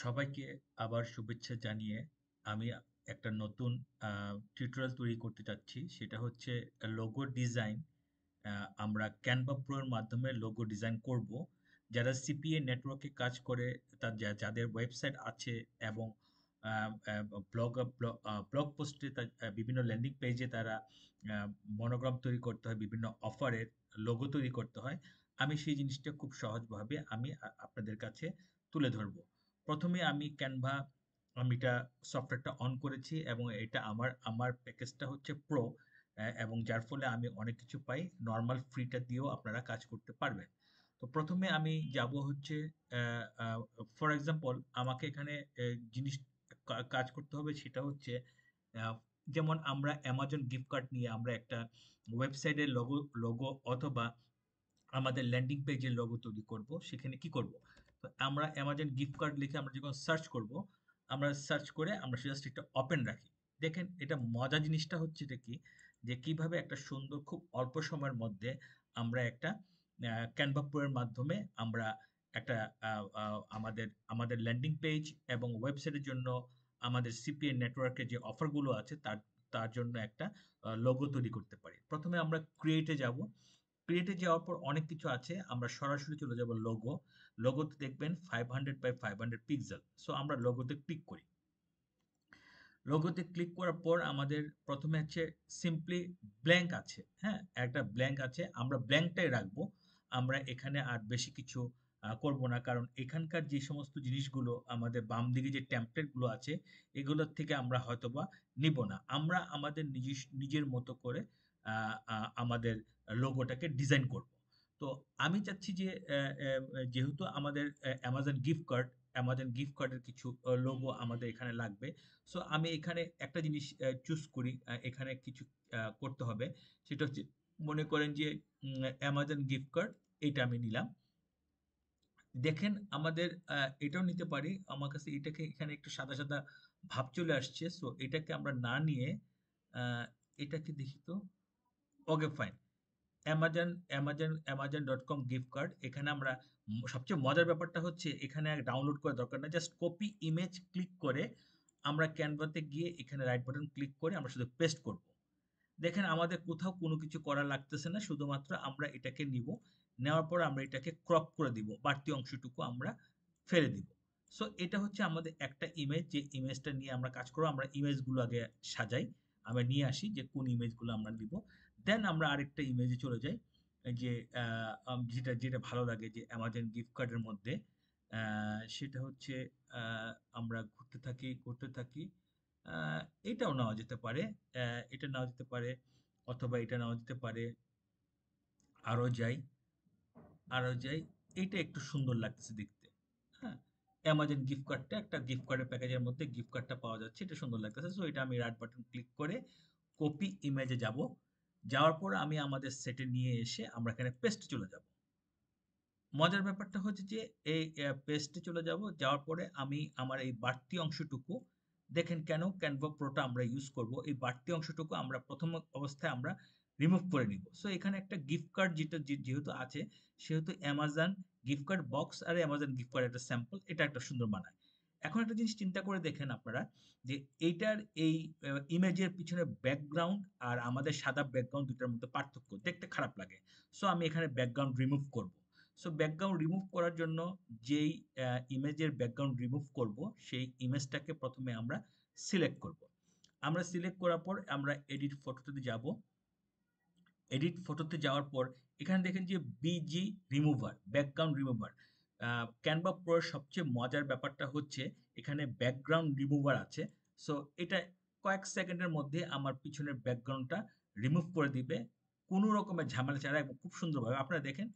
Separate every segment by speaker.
Speaker 1: সবাইকে আবার শুভেচ্ছা জানিয়ে আমি একটা নতুন টিউটোরিয়াল তৈরি করতে চাচ্ছি। সেটা হচ্ছে লোগো ডিজাইন। আমরা ক্যানভা প্রো এর মাধ্যমে লোগো ডিজাইন করব। যারা সিপিএ নেটওয়ার্কে কাজ করে যাদের ওয়েবসাইট আছে এবং ব্লগ পোস্টে বিভিন্ন ল্যান্ডিং পেজে তারা মনোগ্রাম তৈরি করতে হয়, বিভিন্ন অফারের লোগো তৈরি করতে হয়। আমি সেই জিনিসটা খুব সহজভাবে আপনাদের কাছে তুলে ধরব। প্রথমে আমি এটা সফটওয়্যারটা অন করেছি এবং এটা আমার প্যাকেজটা হচ্ছে প্রো, এবং যার ফলে আমি অনেক কিছু পাই। নরমাল ফ্রিটা দিয়েও আপনারা কাজ করতে পারবেন। তো প্রথমে আমি যাব হচ্ছে ফর এক্সাম্পল আমাকে এখানে জিনিস কাজ করতে হবে, সেটা হচ্ছে আহ, যেমন আমরা অ্যামাজন গিফট কার্ড নিয়ে আমরা একটা ওয়েবসাইটের লোগো লোগো অথবা আমাদের ল্যান্ডিং পেজের লোগো তৈরি করব। সেখানে কি করব? তো আমরা অ্যামাজন গিফট কার্ড লিখে আমরা যখন সার্চ করব, আমরা সার্চ করে আমরা জাস্ট এটা ওপেন রাখি। দেখেন এটা মজা জিনিসটা হচ্ছে এটা কি, যে কিভাবে একটা সুন্দর খুব অল্প সময়ের মধ্যে আমরা একটা ক্যানভা প্রো এর মাধ্যমে আমরা একটা আমাদের আমাদের ল্যান্ডিং পেজ এবং ওয়েবসাইটের জন্য আমাদের সিপিএন নেটওয়ার্কের যে অফারগুলো আছে তার তার জন্য একটা লোগো তৈরি করতে পারি। প্রথমে আমরা ক্রিয়েটে যাব। ক্রিয়েটে যাওয়ার পর অনেক কিছু আছে, আমরা সরাসরি চলে যাব লোগো। লোগোতে দেখবেন 500 বাই 500 পিক্সেল। সো আমরা লোগোতে ক্লিক করি। লোগোতে ক্লিক করার পর আমাদের প্রথমে হচ্ছে সিম্পলি ব্ল্যাঙ্ক আছে। হ্যাঁ, একটা ব্ল্যাঙ্ক আছে, আমরা ব্ল্যাঙ্কটাই রাখবো। আমরা এখানে আর বেশি কিছু করব না, কারণ এখানকার যে সমস্ত জিনিসগুলো আমাদের বাম দিকে যে টেমপ্লেটগুলো আছে এগুলোর থেকে আমরা হয়তোবা নিব না। আমরা আমাদের নিজের মতো করে আমাদের লোগোটাকে ডিজাইন করব। তো আমি চাচ্ছি যে যেহেতু আমাদের অ্যামাজন গিফট কার্ডের কিছু লোগো আমাদের এখানে লাগবে। সো আমি এখানে একটা জিনিস চুজ করি, এখানে কিছু করতে হবে। সেটা হচ্ছে, মনে করেন যে অ্যামাজন গিফট কার্ড, এটা আমি নিলাম। দেখেন আমাদের এটাও নিতে পারি। আমার কাছে এটাকে এখানে একটু সাদা সাদা ভাব চলে আসছে, সো এটাকে আমরা না নিয়ে এটাকে দেখি তো। ওকে, ফাইন। অ্যামাজন.কম গিফট কার্ড, এখানে আমরা সবচেয়ে মজার ব্যাপারটা হচ্ছে এখানে ডাউনলোড করার দরকার না, জাস্ট কপি ইমেজ ক্লিক করে আমরা ক্যানভাতে গিয়ে এখানে রাইট বাটন ক্লিক করে আমরা শুধু পেস্ট করব। দেখেন আমাদের কোথাও কোনো কিছু করা লাগতেছে না, শুধুমাত্র আমরা এটাকে নিব। নেওয়ার পর আমরা এটাকে ক্রপ করে দিব, বাড়তি অংশটুকু আমরা ফেলে দিব। সো এটা হচ্ছে আমাদের একটা ইমেজ, যে ইমেজটা নিয়ে আমরা কাজ করবো। আমরা ইমেজগুলো আগে সাজাই, আমরা নিয়ে আসি যে কোন ইমেজগুলো আমরা দিব। দেন আমরা আরেকটা ইমেজে চলে যাই, যে যেটা যেটা ভালো লাগে যে অ্যামাজন গিফট কার্ডের মধ্যে, সেটা হচ্ছে আমরা ঘুরতে থাকি ঘুরতে থাকি। আহ, এটাও নেওয়া যেতে পারে, এটা নেওয়া যেতে পারে, অথবা এটা নেওয়া যেতে পারে। আরো যাই, আরো যাই। এটা একটু সুন্দর লাগতেছে দেখতে। হ্যাঁ, অ্যামাজন গিফট কার্ডটা একটা গিফট কার্ডের প্যাকেজের মধ্যে গিফট কার্ডটা পাওয়া যাচ্ছে, এটা সুন্দর লাগতেছে। সো এটা আমি রাইট বাটন ক্লিক করে কপি ইমেজে যাব। যাওয়ার পর আমি আমাদের সেটে নিয়ে এসে আমরা এখানে পেস্ট চলে যাব। মজার ব্যাপারটা হচ্ছে যে এই পেস্টে চলে যাব, যাওয়ার পরে আমি আমার এই বাড়তি অংশটুকু, দেখেন কেন ক্যানভা প্রোটা আমরা ইউজ করব, এই বাড়তি অংশটুকু আমরা প্রথম অবস্থায় আমরা রিমুভ করে নিব। সো এখানে একটা গিফট কার্ড যেটা যেহেতু আছে, সেহেতু অ্যামাজন গিফট কার্ড বক্স আর অ্যামাজন গিফট কার্ড একটা স্যাম্পল, এটা একটা সুন্দর মানায়। এখন একটা জিনিস চিন্তা করে দেখেন আপনারা, যে এইটার এই ইমেজের পিছনে ব্যাকগ্রাউন্ড আর আমাদের সাদা ব্যাকগ্রাউন্ড দুটার মধ্যে পার্থক্য দেখতে খারাপ লাগে। সো আমি এখানে ব্যাকগ্রাউন্ড রিমুভ করব। সো ব্যাকগ্রাউন্ড রিমুভ করার জন্য যেই ইমেজের ব্যাকগ্রাউন্ড রিমুভ করব, সেই ইমেজটাকে প্রথমে আমরা সিলেক্ট করব। আমরা সিলেক্ট করার পর আমরা এডিট ফটোতে যাব। এডিট ফটোতে যাওয়ার পর এখানে দেখেন যে BG remover, background remover. Canva প্রোর সবচেয়ে মজার ব্যাপারটা হচ্ছে এখানে ব্যাকগ্রাউন্ড রিমুভার আছে। সো এটা কয়েক সেকেন্ডের মধ্যে আমার পিছনের ব্যাকগ্রাউন্ডটা রিমুভ করে দিবে, কোনো রকমের ঝামেলা ছাড়া এবং খুব সুন্দরভাবে। আপনারা দেখেন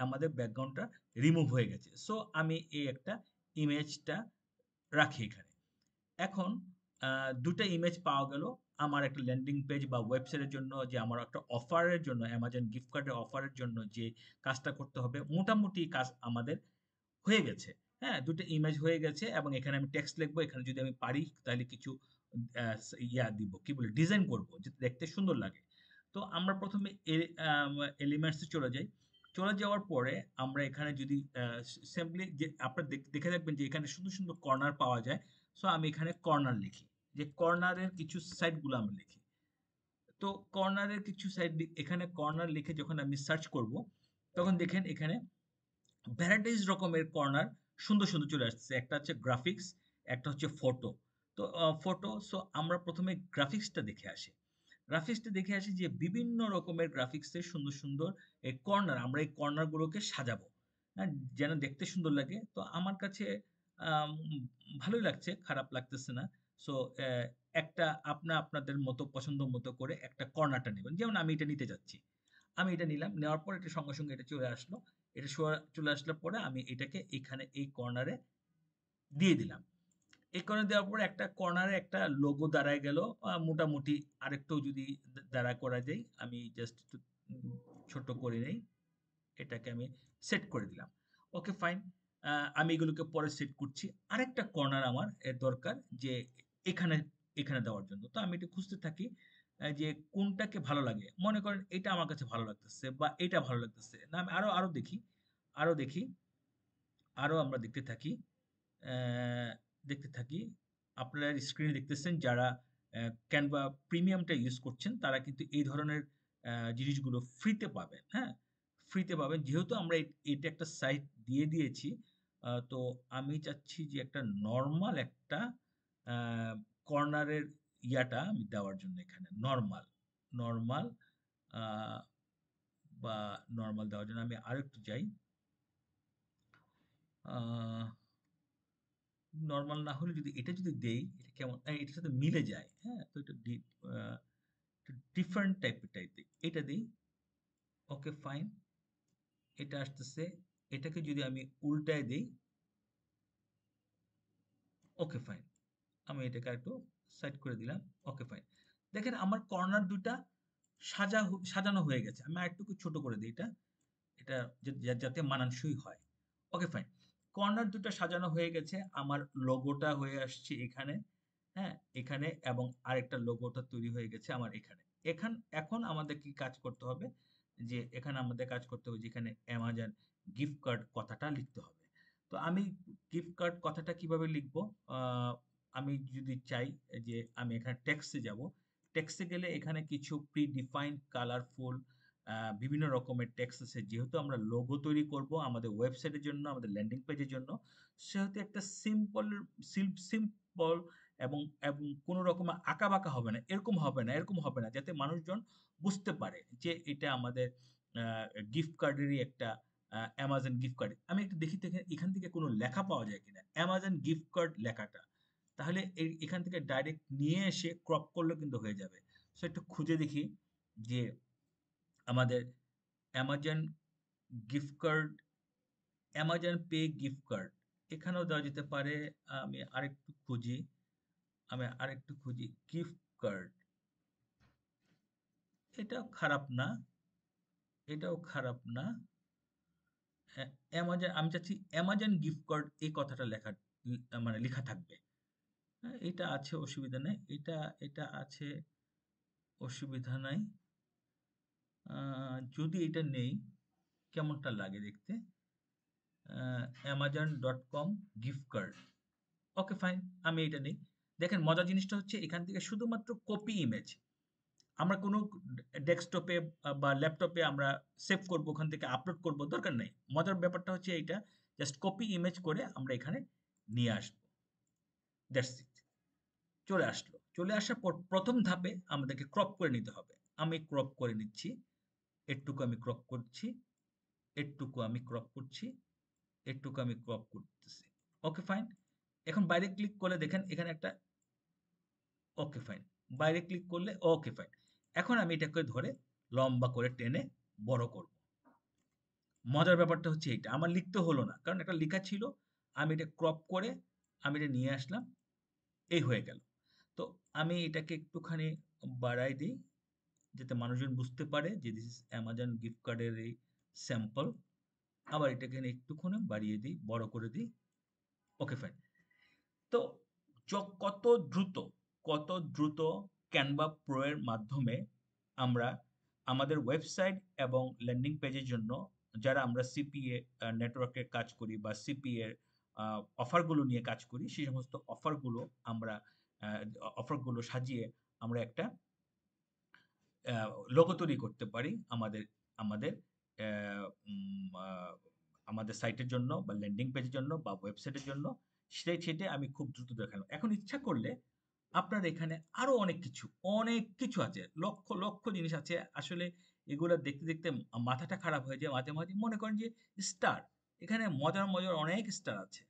Speaker 1: আমাদের ব্যাকগ্রাউন্ডটা রিমুভ হয়ে গেছে। সো আমি এই একটা ইমেজটা রাখি এখানে। এখন ২ টা ইমেজ পাওয়া গেল। আমার একটা ল্যান্ডিং পেজ বা ওয়েবসাইটের জন্য, যে আমার একটা অফারের জন্য, অ্যামাজন গিফট কার্ডের অফারের জন্য যে কাজটা করতে হবে, মোটামুটি কাজ আমাদের হয়ে গেছে। হ্যাঁ, ২ টা ইমেজ হয়ে গেছে এবং এখানে আমি টেক্সট লিখবো। এখানে যদি আমি পারি তাহলে কিছু দিব, কি বলে, ডিজাইন করব যাতে দেখতে সুন্দর লাগে। তো আমরা প্রথমে এলিমেন্টস এ চলে যাই। চলে যাওয়ার পরে আমরা এখানে যদি সিম্পলি যে আপনারা দেখে রাখবেন যে এখানে সুন্দর, সুন্দর কর্নার পাওয়া যায়। সো আমি এখানে কর্নার লিখি। যে কর্নারের কিছু সাইটগুলো আমরা লিখি। তো কর্নারের কিছু সাইট এখানে কর্নার লিখে যখন আমি সার্চ করব, তখন দেখেন এখানে ভ্যারাইটিস রকমের কর্নার সুন্দর, সুন্দর চলে আসছে। একটা হচ্ছে গ্রাফিক্স, একটা হচ্ছে ফটো। তো ফটো সো আমরা ১ম এ গ্রাফিক্সটা দেখে আসি। গ্রাফিক্সটা দেখে আসি যে বিভিন্ন রকমের গ্রাফিক্সের সুন্দর, সুন্দর এই কর্নার, আমরা এই কর্নারগুলোকে সাজাবো। হ্যাঁ? যেন দেখতে সুন্দর লাগে। তো আমার কাছে আম ভালোই লাগছে, খারাপ লাগতেছে না। সো একটা আপনাদের মতো পছন্দ মতো করে একটা কর্নারটা নিবেন। যেমন আমি এটা নিতে যাচ্ছি। আমি এটা নিলাম। নেওয়ার পর এটা সঙ্গে, সঙ্গে এটা চলে আসলো। এটা চলে আসার পরে আমি এটাকে এখানে এই কর্নারে দিয়ে দিলাম। এই কর্নারে দেওয়ার পরে একটা কর্নারে একটা লোগো দাঁড়ায় গেল। মোটামুটি আরেকটু যদি দাঁড়া করা যায়, আমি জাস্ট একটু ছোট করে নেই। এটাকে আমি সেট করে দিলাম। Okay fine. আমি এগুলোকে পরে সেট করছি। আরেকটা কর্নার আমার দরকার যে এখানে, এখানে দেওয়ার জন্য। তো আমি এটা খুঁজতে থাকি যে কোনটাকে ভালো লাগে। মনে করেন এটা আমার কাছে ভালো লাগতেছে বা এটা ভালো লাগতেছে। না আমি আরো দেখি, আরো দেখি, আরো আমরা দেখতে থাকি। অ্যা দেখতে থাকি। আপনারা স্ক্রিনে দেখতেছেন যারা Canva প্রিমিয়ামটা ইউজ করছেন তারা কিন্তু এই ধরনের জিনিসগুলো ফ্রিতে পাবেন, হ্যাঁ? ফ্রিতে পাবেন। যেহেতু আমরা এটা একটা সাইট দিয়ে দিয়েছি, তো আমি চাচ্ছি যে একটা নরমাল একটা আ কর্নারের আমি দেওয়ার জন্য এখানে নরমাল, নরমাল আ বা নরমাল দেওয়ার জন্য আমি আরেকটু যাই। আ নরমাল না হলে যদি এটা যদি দেই, এটা কেমন এটার সাথে মিলে যায়। হ্যাঁ? তো এটা আ একটু ডিফারেন্ট টাইপ দেই। এটা দেই। Okay fine. এটা আসতেছে। এটাকে যদি আমি উল্টায় দেই, ওকে ফাইন। আমি এটাকে আরেকটু সাইড করে দিলাম। Okay fine. দেখেন আমার কর্নার ২ টা সাজানো হয়ে গেছে। আমি আরেকটু ছোট করে দেই এটা। এটা যাতে মানানসই হয়। Okay fine. কর্নার ২ টা সাজানো হয়ে গেছে। আমার লোগোটা হয়ে আসছে এখানে, হ্যাঁ? এখানে এবং আরেকটা লোগোটা তৈরি হয়ে গেছে আমার এখানে। এখন আমাদের কি কাজ করতে হবে? যে এখানে আমাদের কাজ করতে হবে যে এখানে অ্যামাজন গিফট কার্ড কথাটা লিখতে হবে। তো আমি গিফট কার্ড কথাটা কিভাবে লিখবো? আ আমি যদি চাই যে আমি এখানে টেক্সটে যাবো। টেক্সটে গেলে এখানে কিছু প্রি-ডিফাইন্ড কালারফুল বিভিন্ন রকমের টেক্সট আছে। যেহেতু আমরা লোগো তৈরি করব আমাদের ওয়েবসাইটের জন্য, আমাদের ল্যান্ডিং পেজের জন্য, সেহেতু একটা সিম্পল এবং কোন রকমের আঁকাবাঁকা হবে না। এরকম হবে না, এরকম হবে না। যাতে মানুষজন বুঝতে পারে যে এটা আমাদের আ গিফট কার্ডেরই একটা অ্যামাজন গিফট কার্ড। আমি একটু দেখি তো এখান থেকে কোন লেখা পাওয়া যায় কিনা? অ্যামাজন গিফট কার্ড লেখাটা। তাহলে এখান থেকে ডাইরেক্ট নিয়ে এসে ক্রপ করলেও কিন্তু হয়ে যাবে। সো একটু খুঁজে দেখি যে আমাদের Amazon gift card, Amazon pay gift card এখানেও দেওয়া যেতে পারে। আমি আরেকটু খুঁজি, গিফট কার্ড। এটাও খারাপ না, এটাও খারাপ না। অ্যামাজন আমি চাচ্ছি অ্যামাজন গিফট কার্ড এই কথাটা মানে লেখা থাকবে। হ্যাঁ, এটা আছে অসুবিধা নাই। এটা আছে অসুবিধা নাই। আ যদি এটা নেই কেমনটা লাগে দেখতে? amazon.com gift card. Okay fine. আমি এটা নেই। দেখেন মজার জিনিসটা হচ্ছে এখান থেকে শুধুমাত্র কপি ইমেজ। আমরা কোনো ডেস্কটপে বা ল্যাপটপে আমরা সেভ করব, ওখান থেকে আপলোড করব দরকার নাই। মজার ব্যাপারটা হচ্ছে এইটা জাস্ট কপি ইমেজ করে আমরা এখানে নিয়ে আসবো। That's it. চলে আসলো। চলে আসার পর ১ম ধাপে আমাদেরকে ক্রপ করে নিতে হবে। আমি ক্রপ করে নিচ্ছি। এটুকু আমি ক্রপ করছি, এটুকু আমি ক্রপ করছি, এটুকু আমি ক্রপ করতেছি। Okay fine. এখন বাইরে ক্লিক করলে দেখেন এখানে একটা ওকে ফাইন। বাইরে ক্লিক করলে ওকে ফাইন। এখন আমি এটাকে ধরে লম্বা করে টেনে বড় করব। মজার ব্যাপারটা হচ্ছে এইটা। আমার লিখতে হলো না। কারণ একটা লিখা ছিল। আমি এটা ক্রপ করে আমি এটা নিয়ে আসলাম। এই হয়ে গেল। তো আমি এটাকে একটুখানি বাড়ায় দেই যাতে মানুষজন বুঝতে পারে যে দিস ইজ অ্যামাজন গিফট কার্ডের এই স্যাম্পল। আবার এটাকে একটুখানি বাড়িয়ে দিই, বড় করে দিই। Okay fine. তো য কত দ্রুত, কত দ্রুত Canva Pro এর মাধ্যমে আমরা আমাদের ওয়েবসাইট এবং ল্যান্ডিং পেজের জন্য যারা আমরা সিপিএ নেটওয়ার্কের কাজ করি বা সিপিএ এর অফারগুলো নিয়ে কাজ করি, সেই সমস্ত আমরা আ অফারগুলো সাজিয়ে আমরা একটা আ লোগো তৈরি করতে পারি আমাদের অ্যা উম আ আমাদের সাইটের জন্য বা ল্যান্ডিং পেজের জন্য বা ওয়েবসাইটের জন্য। সেটা আমি খুব দ্রুত দেখালাম। এখন ইচ্ছা করলে আপনার এখানে আরো অনেক কিছু আছে। লক্ষ জিনিস আছে। আসলে এগুলা দেখতে মাথাটা খারাপ হয়ে যায় মাঝে। মনে করেন যে স্টার, এখানে মজার অনেক স্টার আছে।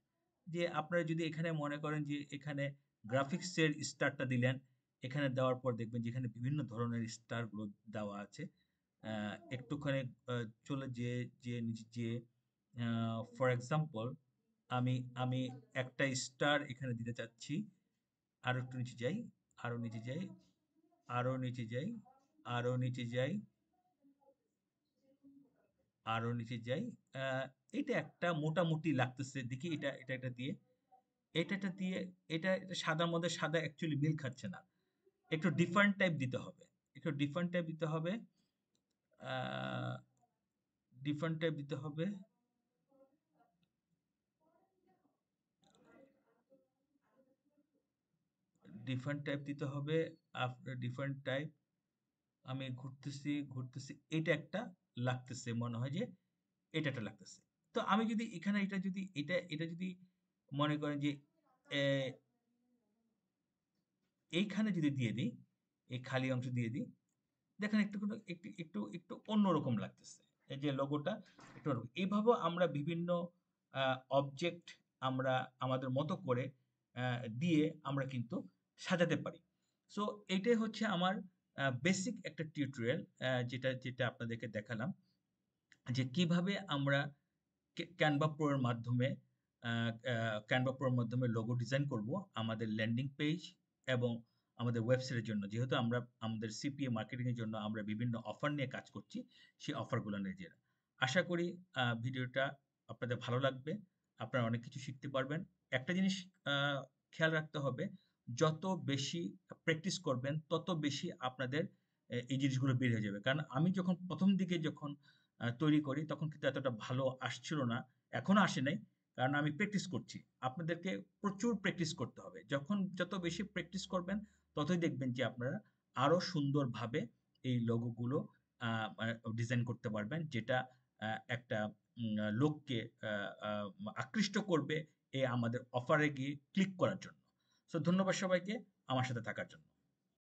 Speaker 1: যে আপনারা যদি এখানে মনে করেন যে এখানে গ্রাফিক্স এর স্টারটা দিলেন, এখানে দেওয়ার পর দেখবেন যে এখানে বিভিন্ন ধরনের স্টার গুলো দেওয়া আছে। আ একটুখানি আ চলে যেয়ে নিচে যেয়ে আ ফর এক্সাম্পল আমি আমি একটা স্টার এখানে দিতে চাচ্ছি। আরো একটু নিচে যাই, আরো নিচে যাই, আরো নিচে যাই, আরো নিচে যাই, আরো নিচে যাই। আ এটা একটা মোটামুটি লাগতেছে। দেখি এটা একটা দিয়ে, এটা দিয়ে এটা সাদার মধ্যে সাদা অ্যাকচুয়ালি মিল খাচ্ছে না। একটু ডিফারেন্ট টাইপ দিতে হবে। একটু ডিফারেন্ট টাইপ দিতে হবে। আ ডিফারেন্ট টাইপ দিতে হবে। ডিফারেন্ট টাইপ দিতে হবে। আফটার ডিফারেন্ট টাইপ আমি ঘুরতেছি। এটা একটা লাগতেছে। মনে হয় যে এটা একটা লাগতেছে। তো আমি যদি এখানে এটা যদি মনে করেন যে এ এইখানে যদি দিয়ে দেই, এই খালি অংশ দিয়ে দিই, দেখেন একটু অন্যরকম লাগতেছে। এই যে লোগোটা একটু অন্যরকম। এভাবেও আমরা বিভিন্ন আ অবজেক্ট আমরা আমাদের মতো করে আ দিয়ে আমরা কিন্তু সাজাতে পারি। সো এইটাই হচ্ছে আমার বেসিক একটা টিউটোরিয়াল যেটা আপনাদেরকে দেখালাম যে কিভাবে আমরা Canva Pro এর মাধ্যমে আ আ Canva Pro এর মাধ্যমে লোগো ডিজাইন করব আমাদের ল্যান্ডিং পেজ এবং আমাদের ওয়েবসাইটের জন্য। যেহেতু আমরা আমাদের সিপিএ মার্কেটিং এর জন্য আমরা বিভিন্ন অফার নিয়ে কাজ করছি, সেই অফারগুলো নিজের। আশা করি ভিডিওটা আপনাদের ভালো লাগবে। আপনারা অনেক কিছু শিখতে পারবেন। একটা জিনিস আ খেয়াল রাখতে হবে, যত বেশি প্র্যাকটিস করবেন, তত বেশি আপনাদের এই জিনিসগুলো বের হয়ে যাবে। কারণ আমি যখন ১ম দিকে তৈরি করি তখন কিন্তু এতটা ভালো আসছিল না। এখনো আসে নাই। কারণ আমি প্র্যাকটিস করছি। আপনাদেরকে প্রচুর প্র্যাকটিস করতে হবে। যত বেশি প্র্যাকটিস করবেন ততই দেখবেন যে আপনারা আরো সুন্দরভাবে এই লোগো গুলো আ আ ডিজাইন করতে পারবেন। যেটা একটা লোককে আ আ আকৃষ্ট করবে আমাদের অফারে গিয়ে ক্লিক করার জন্য। ধন্যবাদ সবাইকে আমার সাথে থাকার জন্য।